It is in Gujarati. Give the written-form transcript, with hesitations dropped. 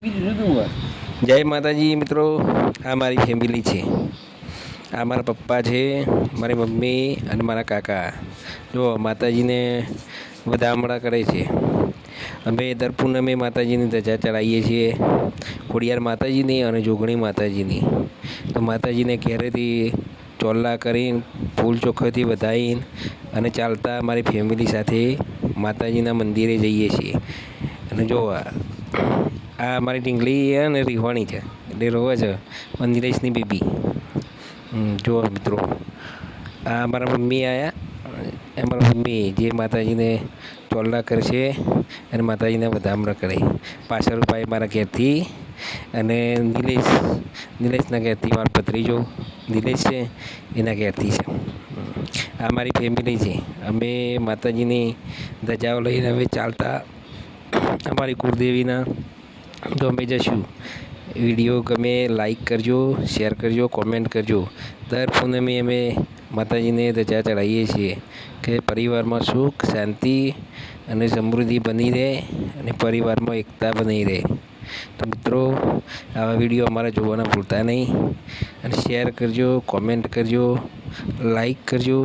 જય માતાજી મિત્રો, આ મારી ફેમિલી છે. આ મારા પપ્પા છે, મારી મમ્મી અને મારા કાકા. જો માતાજીને વધામણા કરે છે. અમે દર પૂનમે માતાજીની ધજા ચડાવીએ છીએ, ખોડિયાર માતાજીની અને જોગણી માતાજીની. તો માતાજીને ઘેરેથી ચોલ્લા કરીને ફૂલ ચોખાથી વધાવીને અને ચાલતા મારી ફેમિલી સાથે માતાજીના મંદિરે જઈએ છીએ. અને જો આ મારી ઢીંગલી અને રીવાણી છે, એટલે રોવે છે નિલેશની બેબી. જુઓ મિત્રો, આ મારા મમ્મી આવ્યા. અમારા મમ્મી જે માતાજીને ચોલ્લા કરશે અને માતાજીને વધામણા કરે. પાછળ ભાઈ મારા ઘેરથી અને નિલેશના ઘેરથી મારો ભત્રીજો નિલેશ છે, એના ઘેરથી છે. આ મારી ફેમિલી છે. અમે માતાજીની ધજાઓ લઈને અમે ચાલતા અમારી કુળદેવીના તો અમે જઈશું. વિડીયો ગમે લાઈક કરજો, શેર કરજો, કોમેન્ટ કરજો. દર પૂનમે અમે માતાજીને ધજા ચડાવીએ છીએ કે પરિવારમાં સુખ શાંતિ અને સમૃદ્ધિ બની રહે અને પરિવારમાં એકતા બની રહે. તો મિત્રો, આવા વિડીયો અમારા જોવાના ભૂલતા નહીં અને શેર કરજો, કોમેન્ટ કરજો, લાઈક કરજો.